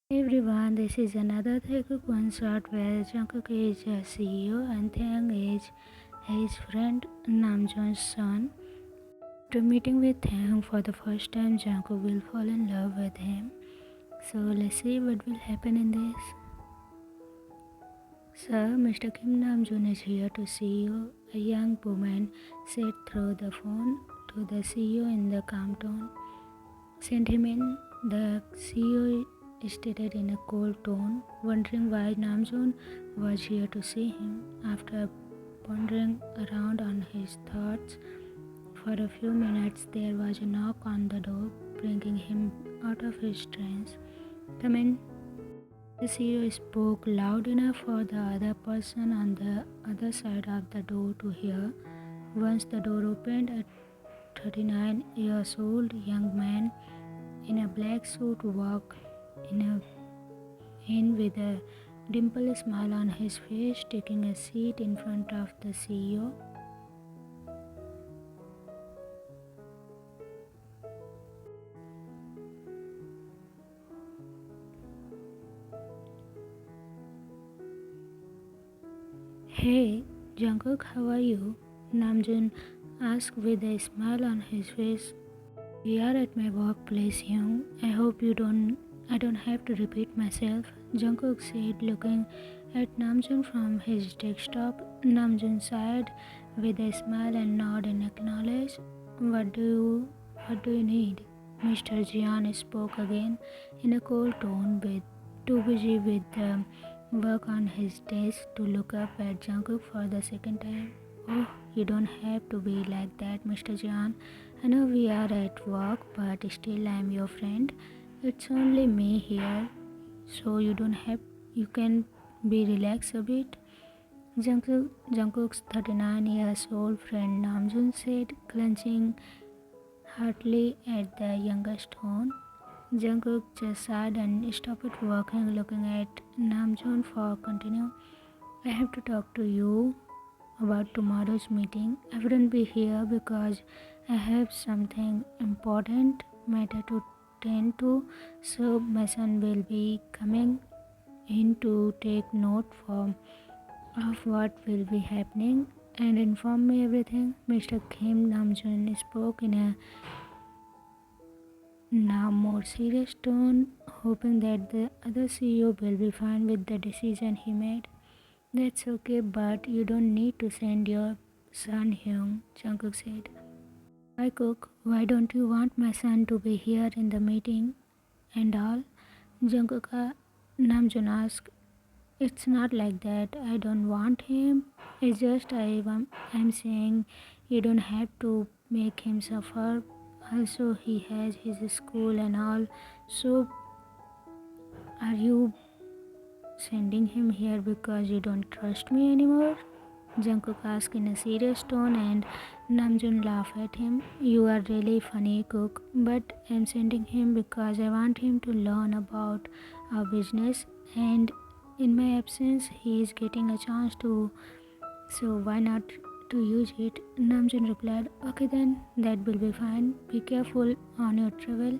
Hey everyone, this is another Taekook Oneshot where Jungkook is a CEO and Taeyang is his friend Namjoon's son. After meeting with Taeyang for the first time, Jungkook will fall in love with him. So let's see what will happen in this. Sir, Mr. Kim Namjoon is here to see you, a young woman said through the phone to the CEO in the calm tone. Send him in, the CEO stated in a cold tone, wondering why Namjoon was here to see him. After pondering around on his thoughts for a few minutes, there was a knock on the door, bringing him out of his trance. Come in. The CEO spoke loud enough for the other person on the other side of the door to hear. Once the door opened, a 39 years old young man in a black suit walked in with a dimpled smile on his face, taking a seat in front of the CEO. Hey, Jungkook, how are you? Namjoon asked with a smile on his face. We are at my workplace, Young. I don't have to repeat myself. Jungkook said, looking at Namjoon from his desktop. Namjoon sighed with a smile and nod in acknowledgement. What do you need? Mr. Jian spoke again in a cold tone, with too busy with the work on his desk to look up at Jungkook for the second time. Oh, you don't have to be like that, Mr. Jian. I know we are at work, but still I am your friend. It's only me here, so you can be relaxed a bit. Jungkook's 39 years old friend Namjoon said, clenching heartily at the youngest tone. Jungkook just sighed and stopped working, looking at Namjoon for continue. I have to talk to you about tomorrow's meeting. I wouldn't be here because I have something important matter to tend to, so my son will be coming in to take note of what will be happening and inform me everything. Mr. Kim Namjoon spoke in a now more serious tone, hoping that the other CEO will be fine with the decision he made. That's okay, but you don't need to send your son Hyung, Jungkook said. Taekook, why don't you want my son to be here in the meeting and all? Jungkook Namjoon asked. It's not like that. I don't want him. It's just I'm saying you don't have to make him suffer. Also, he has his school and all. So, are you sending him here because you don't trust me anymore? Jungkook asked in a serious tone, and Namjoon laughed at him. You are really funny, Cook, but I'm sending him because I want him to learn about our business, and in my absence he is getting a chance to, so why not to use it? Namjoon replied, okay then, that will be fine. Be careful on your travel.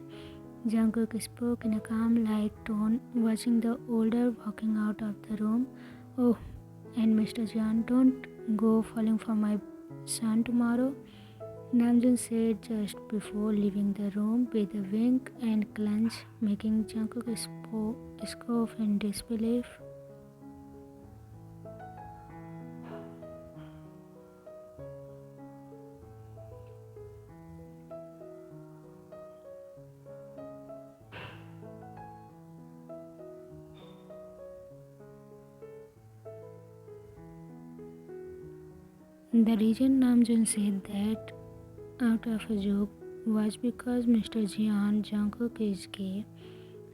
Jungkook spoke in a calm-like tone, watching the older walking out of the room. Oh, and Mr. Jian, don't go falling for my son tomorrow, Namjoon said just before leaving the room with a wink and clench, making Jungkook scoff in disbelief. The reason Namjoon said that out of a joke was because Mr. Jian Jungkook is gay.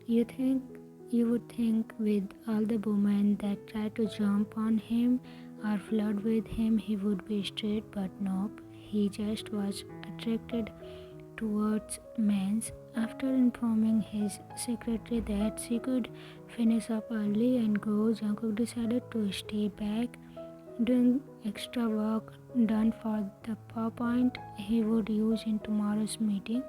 You would think with all the women that try to jump on him or flirt with him he would be straight, but nope. He just was attracted towards men. After informing his secretary that she could finish up early and go, Jungkook decided to stay back doing extra work done for the PowerPoint he would use in tomorrow's meeting.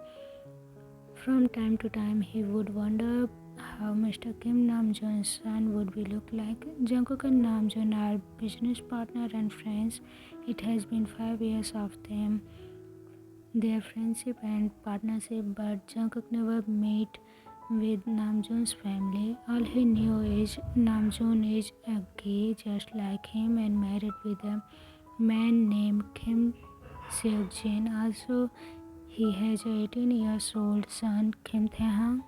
From time to time, he would wonder how Mr. Kim Namjoon's son would be look like. Jungkook and Namjoon are business partner and friends. It has been 5 years of them, their friendship and partnership, but Jungkook never met with Namjoon's family. All he knew is Namjoon is a gay just like him and married with a man named Kim Seok-jin. Also, he has a 18 years old son, Kim Tae-hang.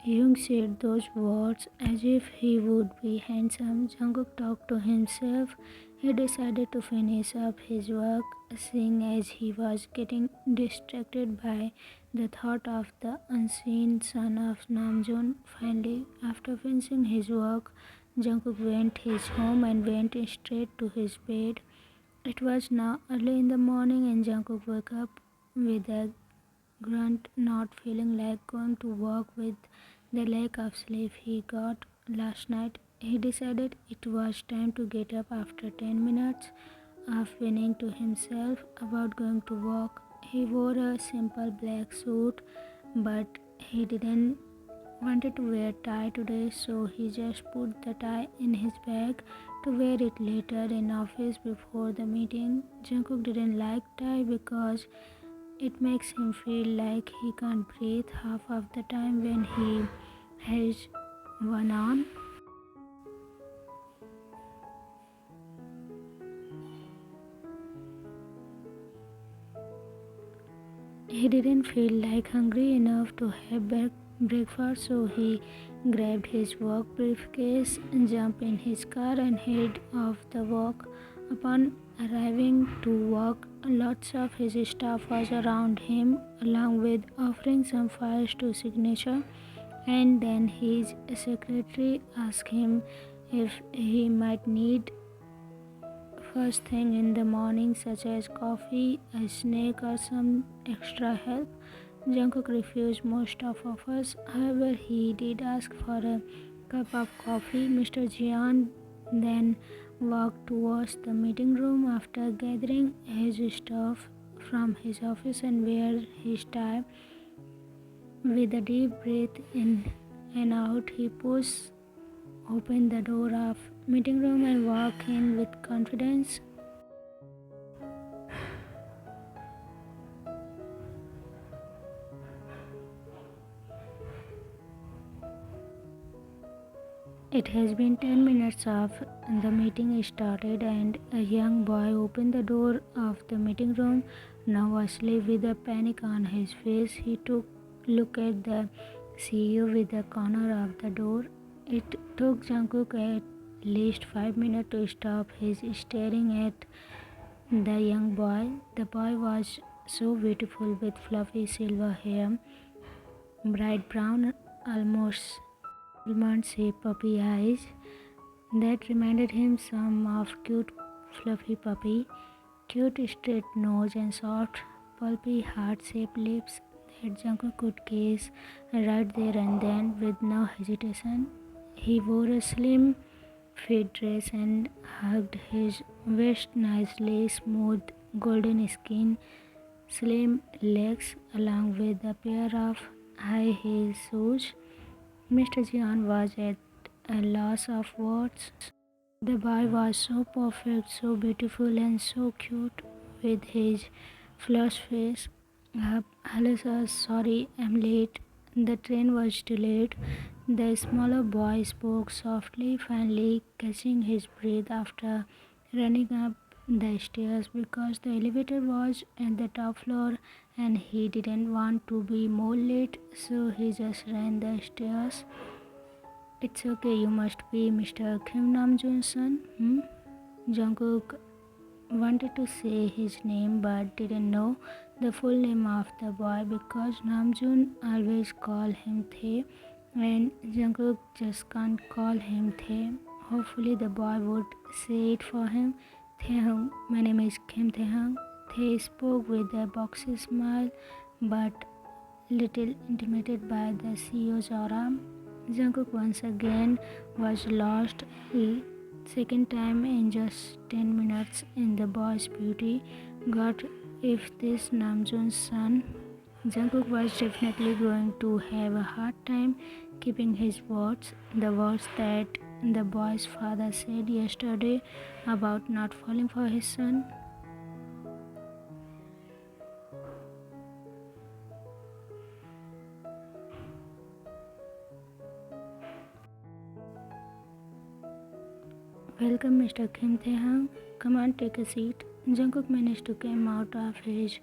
Jung said those words as if he would be handsome. Jungkook talked to himself. He decided to finish up his work, seeing as he was getting distracted by the thought of the unseen son of Namjoon. Finally, after finishing his work, Jungkook went his home and went straight to his bed. It was now early in the morning and Jungkook woke up with a grunt, not feeling like going to work with the lack of sleep he got last night. He decided it was time to get up after 10 minutes of whining to himself about going to work. He wore a simple black suit, but he didn't wanted to wear tie today, so he just put the tie in his bag to wear it later in office before the meeting. Jungkook didn't like tie because it makes him feel like he can't breathe half of the time when he has one on. He didn't feel like hungry enough to have breakfast, so he grabbed his work briefcase, jumped in his car, and headed off the walk. Upon arriving to work, lots of his staff was around him, along with offering some files to signature. And then his secretary asked him if he might need first thing in the morning, such as coffee, a snack, or some extra help. Jungkook refused most of offers. However, he did ask for a cup of coffee. Mr. Jian then walked towards the meeting room after gathering his stuff from his office and wear his tie. With a deep breath in and out, he pushed open the door of meeting room and walked in with confidence. It has been 10 minutes of the meeting started and a young boy opened the door of the meeting room, nervously with a panic on his face. He took look at the CEO with the corner of the door. It took Jungkook at least 5 minutes to stop his staring at the young boy. The boy was so beautiful with fluffy silver hair, bright brown, almost almond-shaped puppy eyes that reminded him some of cute fluffy puppy, cute straight nose and soft pulpy heart-shaped lips that Jungkook could kiss right there and then with no hesitation. He wore a slim fit dress and hugged his waist nicely, smooth golden skin, slim legs along with a pair of high heel shoes. Mr. Jian was at a loss of words. The boy was so perfect, so beautiful and so cute with his flushed face. Hello sir, sorry I'm late. The train was delayed. The smaller boy spoke softly, finally catching his breath after running up the stairs because the elevator was at the top floor and he didn't want to be more late, so he just ran the stairs. It's okay, you must be Mr. Kim Namjoon's son. Jungkook wanted to say his name but didn't know the full name of the boy because Namjoon always called him Tae and Jungkook just can't call him Tae. Hopefully the boy would say it for him. Tae-hung, my name is Kim Tae-hung. Tae spoke with a boxy smile but little intimidated by the CEO's aura. Jungkook once again was lost, second time in just 10 minutes in the boy's beauty. God, if this Namjoon's son, Jungkook was definitely going to have a hard time keeping his words, the words that the boy's father said yesterday about not falling for his son. Welcome, Mr. Kim Tae-hang. Come on, take a seat. Jungkook managed to come out of his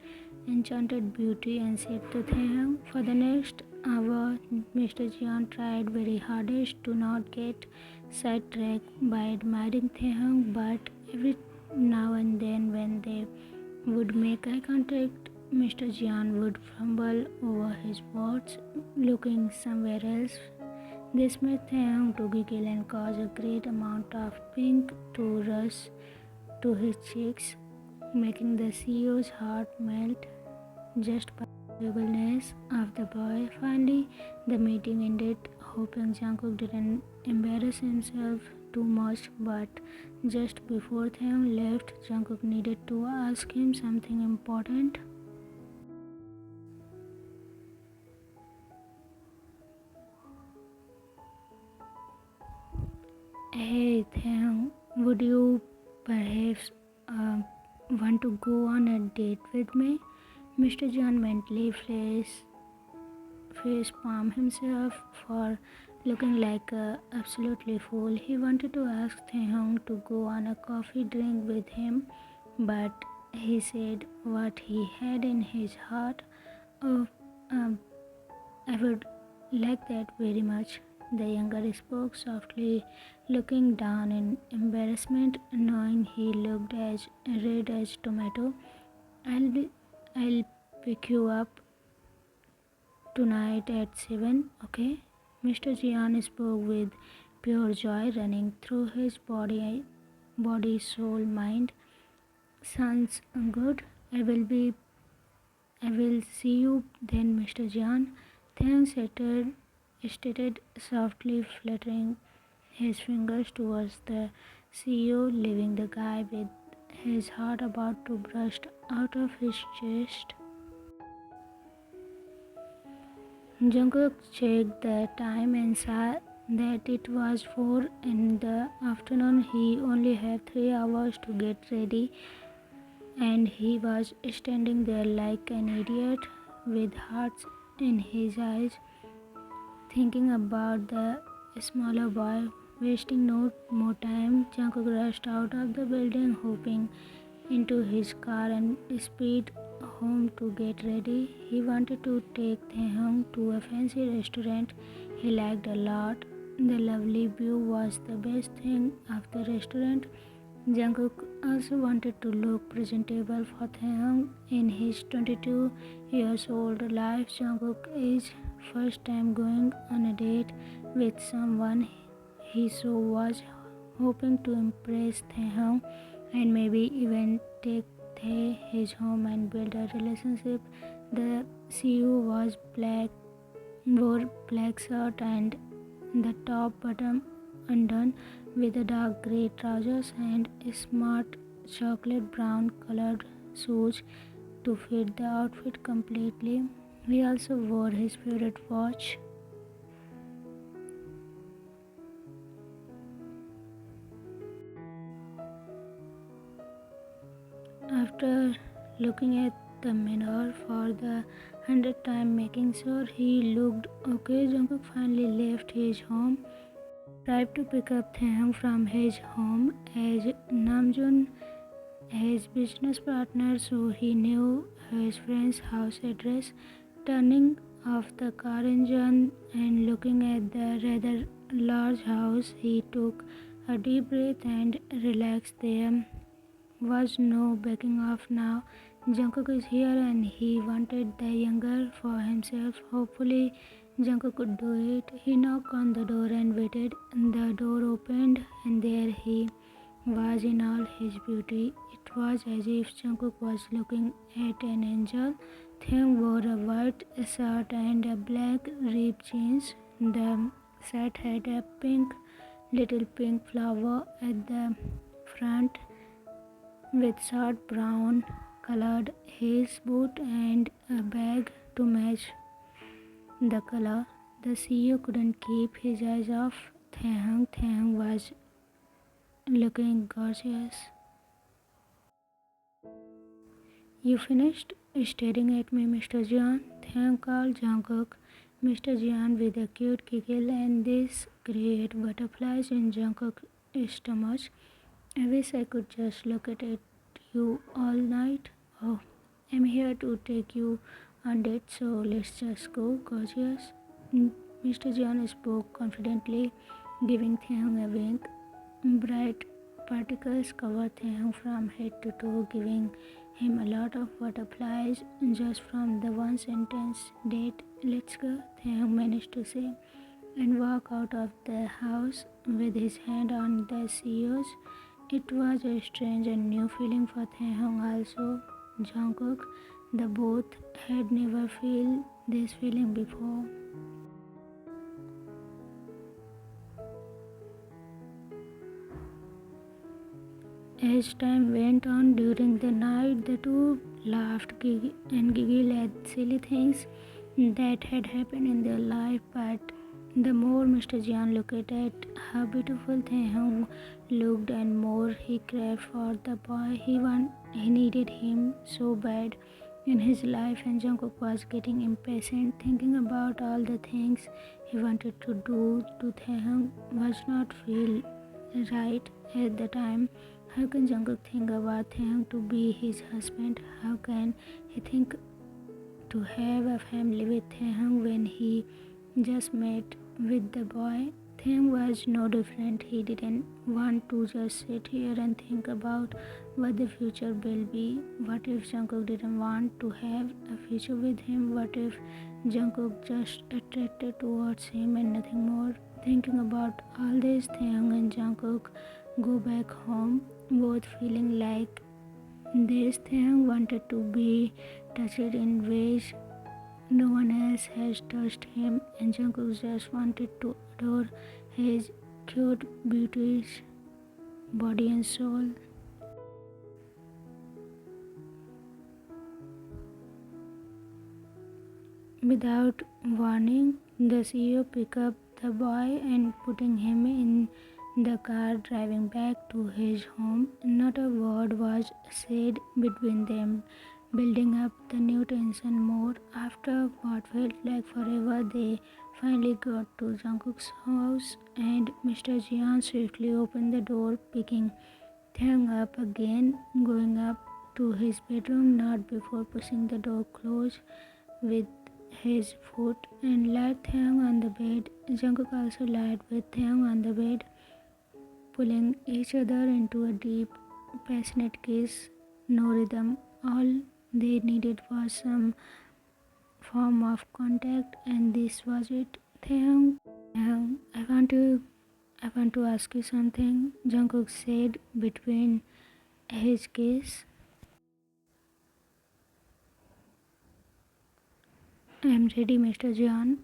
enchanted beauty and said to Tae-hang, for the next hour, Mr. Jeon tried very hardest to not get sidetracked by admiring Tae-hang, but every now and then when they would make eye contact, Mr. Jeon would fumble over his words, looking somewhere else. This made Taeyong to giggle and cause a great amount of pink to rush to his cheeks, making the CEO's heart melt just by the agreeableness of the boy. Finally, the meeting ended, hoping Jungkook didn't embarrass himself too much, but just before Taeyong left, Jungkook needed to ask him something important. Hey, Taeyong, would you perhaps want to go on a date with me? Mr. John mentally face palm himself for looking like a absolutely fool. He wanted to ask Taeyong to go on a coffee drink with him, but he said what he had in his heart. Oh, I would like that very much. The younger spoke softly, looking down in embarrassment, knowing he looked as red as tomato. I'll pick you up tonight at 7, okay? Mr. Jian spoke with pure joy running through his body, soul, mind. Sounds good. I will see you then, Mr. Jian. Thanks, stated softly, fluttering his fingers towards the CEO, leaving the guy with his heart about to burst out of his chest. Jungkook checked the time and saw that it was 4 in the afternoon. He only had 3 hours to get ready, and he was standing there like an idiot with hearts in his eyes, thinking about the smaller boy. Wasting no more time, Jungkook rushed out of the building, hopping into his car and speed home to get ready. He wanted to take Taehyung to a fancy restaurant he liked a lot. The lovely view was the best thing of the restaurant. Jungkook also wanted to look presentable for Taehyung in his 22 years old life. Jungkook is first time going on a date with someone. He so was hoping to impress Taehyung and maybe even take Tae his home and build a relationship. The CEO wore black shirt and the top bottom undone, with a dark grey trousers and smart chocolate brown colored shoes to fit the outfit completely. He also wore his favorite watch. After looking at the mirror for the 100th time, making sure he looked okay, Jungkook finally left his home, tried to pick up Taehyung from his home as Namjoon, his business partner, so he knew his friend's house address. Turning off the car engine and looking at the rather large house, he took a deep breath and relaxed. There was no backing off now. Jungkook is here and he wanted the younger for himself. Hopefully, Jungkook could do it. He knocked on the door and waited. The door opened and there he was in all his beauty. It was as if Jungkook was looking at an angel. Taehyung wore a white shirt and a black ripped jeans. The set had a little pink flower at the front with short brown colored heels boot and a bag to match the color. The CEO couldn't keep his eyes off Taehyung. Taehyung was looking gorgeous. You finished staring at me, Mr. Jian? Taehyung called Jungkook. Mr. Jian with a cute giggle and this created butterflies in Jungkook's stomach. I wish I could just look at you all night. Oh, I'm here to take you on date, so let's just go, gorgeous. Mr. John spoke confidently, giving Taehyung a wink. Bright particles covered Taehyung from head to toe, giving him a lot of butterflies just from the one sentence. Date, let's go, Taehyung managed to say, and walk out of the house with his hand on the CEO's. It was a strange and new feeling for Taehyung also. Jungkook, the both had never felt this feeling before. As time went on during the night, the two laughed and giggled at silly things that had happened in their life, but the more Mr. Jian looked at how beautiful Taehyung looked and more he craved for the boy. He needed him so bad in his life, and Jungkook was getting impatient thinking about all the things he wanted to do to Taehyung was not feel right at the time. How can Jungkook think about Taehyung to be his husband? How can he think to have a family with Taehyung when he just met with the boy? Taehyung was no different. He didn't want to just sit here and think about what the future will be. What if Jungkook didn't want to have a future with him? What if Jungkook just attracted towards him and nothing more? Thinking about all this, Taehyung and Jungkook go back home, both feeling like this. Taehyung wanted to be touched in ways no one else has touched him, and Jungkook just wanted to adore his cute beauty's body and soul. Without warning, the CEO picked up the boy and putting him in the car driving back to his home. Not a word was said between them, building up the new tension more. After what felt like forever, they finally got to Jungkook's house, and Mr. Jian swiftly opened the door, picking Taehyung up again, going up to his bedroom, not before pushing the door closed with his foot and laid Taehyung on the bed. Jungkook also laid with Taehyung on the bed, pulling each other into a deep, passionate kiss. No rhythm. All they needed was some form of contact, and this was it. Taehyung, I want to ask you something, Jungkook said between his kiss. I am ready, Mr. John.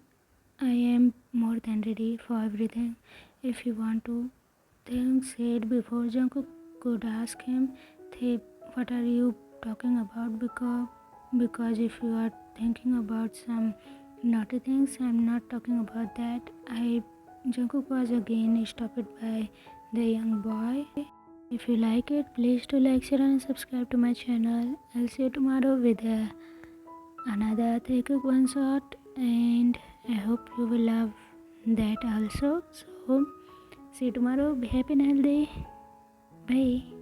I am more than ready for everything. If you want to, Taehyung said before Jungkook could ask him, what are you talking about? Because if you are thinking about some naughty things, I'm not talking about that. Jungkook was again stopped by the young boy. If you like it, please do like, share and subscribe to my channel. I'll see you tomorrow with another Taekook Oneshot, and I hope you will love that also. So see you tomorrow. Be happy and healthy. Bye.